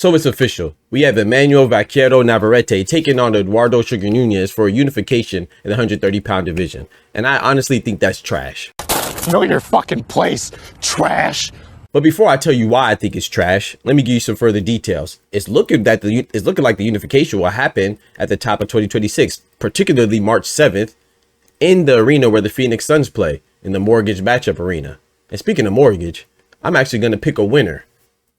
So it's official. We have Emanuel Navarrete taking on Eduardo Nunez for unification in the 130-pound division. And I honestly think that's trash. Know your fucking place, trash. But before I tell you why I think it's trash, let me give you some further details. It's looking like the unification will happen at the top of 2026, particularly March 7th, in the arena where the Phoenix Suns play, in the Mortgage Matchup Arena. And speaking of mortgage, I'm actually going to pick a winner,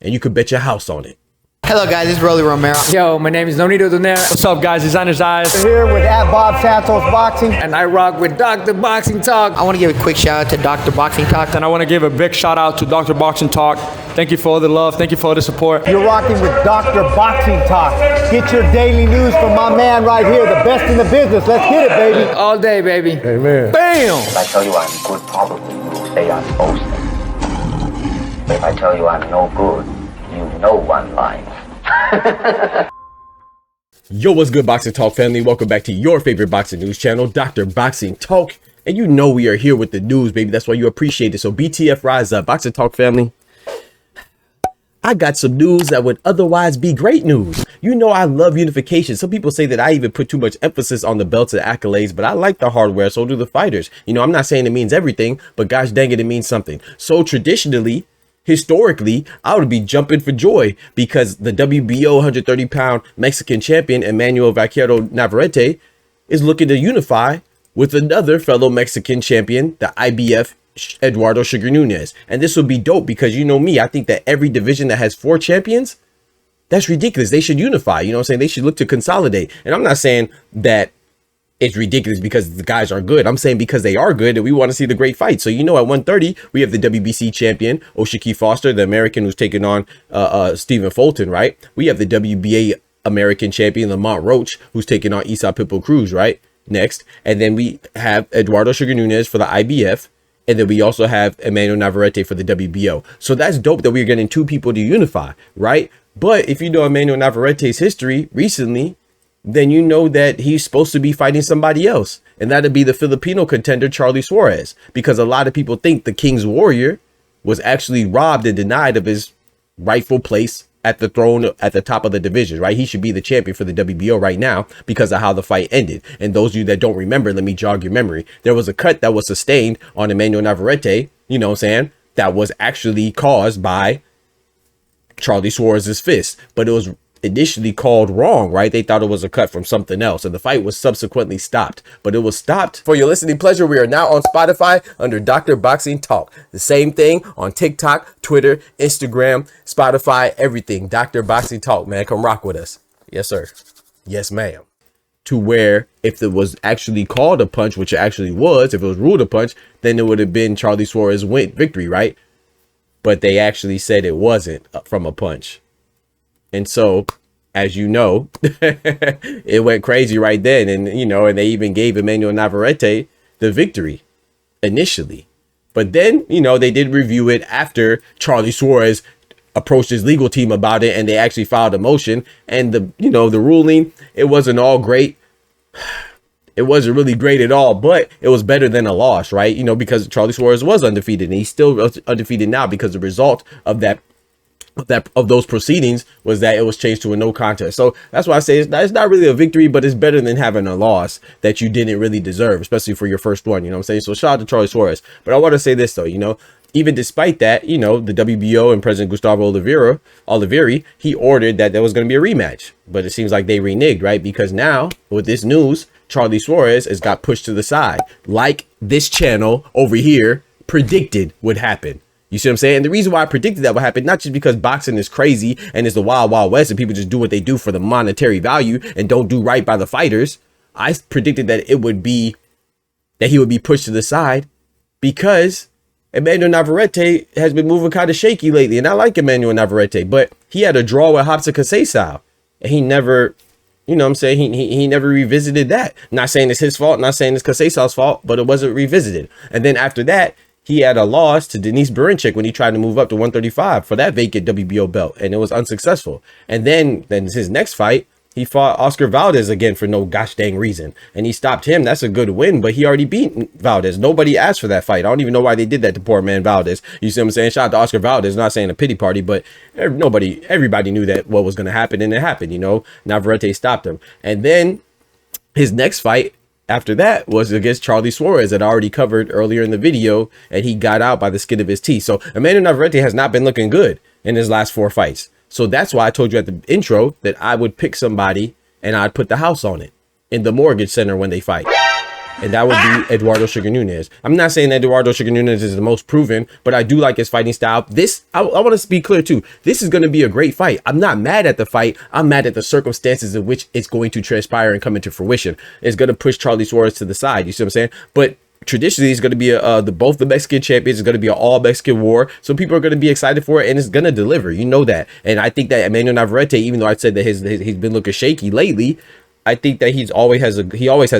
and you could bet your house on it. Hello guys, this is Rolly Romero. Yo, my name is Nonito Donaire. What's up guys, Designer's Eyes. We're here with Bob Santos Boxing. And I rock with Dr. Boxing Talk. I want to give a quick shout out to Dr. Boxing Talk. And I want to give a big shout out to Dr. Boxing Talk. Thank you for all the love, thank you for all the support. You're rocking with Dr. Boxing Talk. Get your daily news from my man right here, the best in the business. Let's get it, baby. All day, baby. Amen. Bam! If I tell you I'm good, probably you'll say I'm boasting. If I tell you I'm no good, you know one line. Yo, what's good, Boxing Talk family? Welcome back to your favorite boxing news channel, Dr. Boxing Talk. And you know we are here with the news, baby. That's why you appreciate it. So BTF rise up, Boxing Talk family. I got some news that would otherwise be great news. You know I love unification. Some people say that I even put too much emphasis on the belts and accolades, but I like the hardware, so do the fighters. You know, I'm not saying it means everything, but gosh dang it, it means something. So traditionally, historically, I would be jumping for joy because the WBO 130-pound Mexican champion Emanuel Navarrete is looking to unify with another fellow Mexican champion, the IBF Eduardo Nunez. And this will be dope because you know me, I think that every division that has 4 champions, that's ridiculous. They should unify. You know what I'm saying? They should look to consolidate. And I'm not saying that it's ridiculous because the guys are good. I'm saying because they are good and we want to see the great fight. So, you know, at 130, we have the WBC champion, Oshiki Foster, the American who's taking on Stephen Fulton, right? We have the WBA American champion, Lamont Roach, who's taking on Isa Pitbull Cruz, right? Next. And then we have Eduardo Nunez for the IBF. And then we also have Emanuel Navarrete for the WBO. So that's dope that we're getting 2 people to unify, right? But if you know Emanuel Navarrete's history recently, then you know that he's supposed to be fighting somebody else. And that'd be the Filipino contender, Charly Suarez. Because a lot of people think the King's Warrior was actually robbed and denied of his rightful place at the throne at the top of the division, right? He should be the champion for the WBO right now because of how the fight ended. And those of you that don't remember, let me jog your memory. There was a cut that was sustained on Emanuel Navarrete, you know what I'm saying? That was actually caused by Charly Suarez's fist. But it was initially called wrong, right? They thought it was a cut from something else, and the fight was subsequently stopped. But it was stopped for your listening pleasure. We are now on Spotify under Dr. Boxing Talk. The same thing on TikTok, Twitter, Instagram, Spotify, everything. Dr. Boxing Talk, man. Come rock with us. Yes, sir. Yes, ma'am. To where if it was actually called a punch, which it actually was, if it was ruled a punch, then it would have been Charly Suarez victory, right? But they actually said it wasn't from a punch. And so, as you know, it went crazy right then. And, you know, and they even gave Emanuel Navarrete the victory initially. But then, you know, they did review it after Charly Suarez approached his legal team about it. And they actually filed a motion. And the ruling, it wasn't all great. It wasn't really great at all, but it was better than a loss, right? You know, because Charly Suarez was undefeated and he's still undefeated now because the result of those proceedings was that it was changed to a no contest. So that's why I say it's not really a victory, but it's better than having a loss that you didn't really deserve, especially for your first one. You know what I'm saying? So shout out to Charly Suarez. But I want to say this though, you know, even despite that, you know, the WBO and President Gustavo Oliveira, he ordered that there was going to be a rematch, but it seems like they reneged, right? Because now with this news, Charly Suarez has got pushed to the side, like this channel over here predicted would happen. You see what I'm saying? And the reason why I predicted that would happen, not just because boxing is crazy and it's the wild, wild west and people just do what they do for the monetary value and don't do right by the fighters. I predicted that he would be pushed to the side because Emanuel Navarrete has been moving kind of shaky lately. And I like Emanuel Navarrete, but he had a draw with Hapsa Kasesau and he never, you know what I'm saying? He never revisited that. Not saying it's his fault, not saying it's Kasesau's fault, but it wasn't revisited. And then after that, he had a loss to Denise Berinchik when he tried to move up to 135 for that vacant WBO belt, and it was unsuccessful. And then his next fight, He fought Oscar Valdez again for no gosh dang reason, and he stopped him. That's a good win, but he already beat Valdez. Nobody asked for that fight. I don't even know why they did that to poor man Valdez. You see what I'm saying? Shout out to Oscar Valdez. Not saying a pity party, but everybody knew that what was going to happen, and it happened. You know, Navarrete stopped him, and then his next fight after that was against Charly Suarez that I already covered earlier in the video, and he got out by the skin of his teeth. So Emanuel Navarrete has not been looking good in his last 4 fights. So that's why I told you at the intro that I would pick somebody and I'd put the house on it in the mortgage center when they fight. And that would be Eduardo Sugar Nunez. I'm not saying that Eduardo Sugar Nunez is the most proven, but I do like his fighting style. I want to be clear too. This is going to be a great fight. I'm not mad at the fight. I'm mad at the circumstances in which it's going to transpire and come into fruition. It's going to push Charly Suarez to the side. You see what I'm saying? But traditionally, it's going to be both the Mexican champions. It's going to be an all Mexican war, so people are going to be excited for it, and it's going to deliver. You know that, and I think that Emanuel Navarrete, even though I said that he's been looking shaky lately, I think that he always has a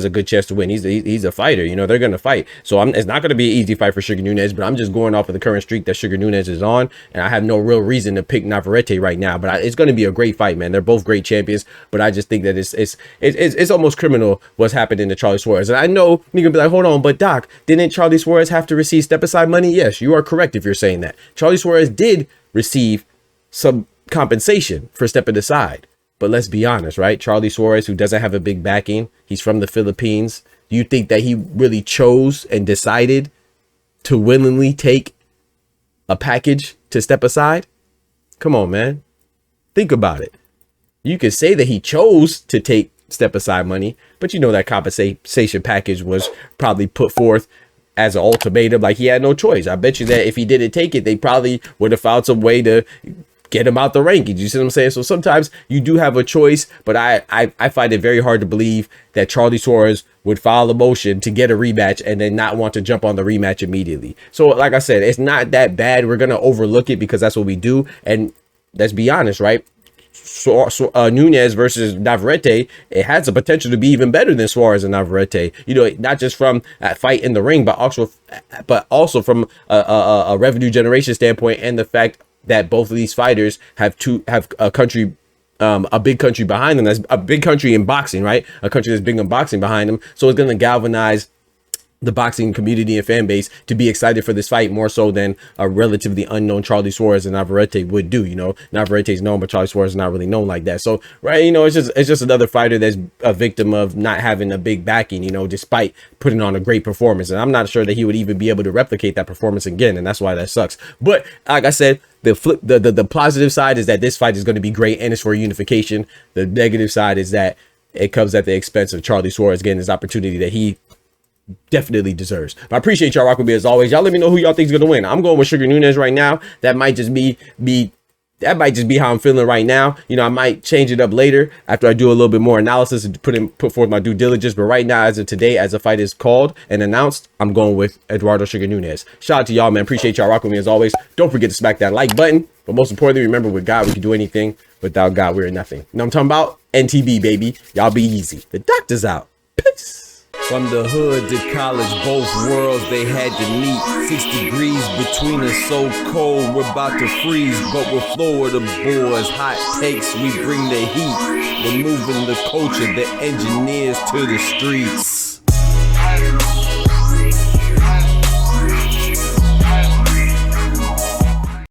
good chance to win. He's a fighter. You know, they're going to fight. So it's not going to be an easy fight for Sugar Nunez, but I'm just going off of the current streak that Sugar Nunez is on, and I have no real reason to pick Navarrete right now. But it's going to be a great fight, man. They're both great champions, but I just think that it's almost criminal what's happening to Charly Suarez. And I know you're going to be like, hold on, but Doc, didn't Charly Suarez have to receive step-aside money? Yes, you are correct if you're saying that. Charly Suarez did receive some compensation for stepping aside. But let's be honest, right? Charly Suarez, who doesn't have a big backing, he's from the Philippines. Do you think that he really chose and decided to willingly take a package to step aside? Come on, man. Think about it. You could say that he chose to take step aside money, but you know that compensation package was probably put forth as an ultimatum, like he had no choice. I bet you that if he didn't take it, they probably would have found some way to get him out the rankings. You see what I'm saying? So sometimes you do have a choice, but I find it very hard to believe that Charly Suarez would file a motion to get a rematch and then not want to jump on the rematch immediately. So like I said, it's not that bad. We're going to overlook it because that's what we do. And let's be honest, right? Nunez versus Navarrete, it has the potential to be even better than Suarez and Navarrete. You know, not just from a fight in the ring, but also from a revenue generation standpoint, and the fact that both of these fighters have a country, a big country behind them. That's a big country in boxing, right? A country that's big in boxing behind them. So it's going to galvanize the boxing community and fan base to be excited for this fight more so than a relatively unknown Charly Suarez and Navarrete would do. You know, Navarrete is known, but Charly Suarez is not really known like that. So, right, you know, it's just another fighter that's a victim of not having a big backing, you know, despite putting on a great performance. And I'm not sure that he would even be able to replicate that performance again, and that's why that sucks. But like I said, the positive side is that this fight is going to be great and it's for unification. The negative side is that it comes at the expense of Charly Suarez getting this opportunity that he definitely deserves. But I appreciate y'all rocking with me as always. Y'all let me know who y'all think is gonna win. I'm going with Sugar Nunez right now. That might just be how I'm feeling right now. You know, I might change it up later after I do a little bit more analysis and put forth my due diligence. But right now, as of today, as the fight is called and announced, I'm going with Eduardo Sugar Nunez. Shout out to y'all, man. Appreciate y'all rocking with me as always. Don't forget to smack that like button. But most importantly, remember, with God, we can do anything. Without God, we're nothing. You know what I'm talking about? NTB, baby. Y'all be easy. The doctor's out. Peace. From the hood to college, both worlds they had to meet. 6 degrees between us, so cold we're about to freeze. But we're Florida boys, hot takes, we bring the heat. We're moving the culture, the engineers to the streets.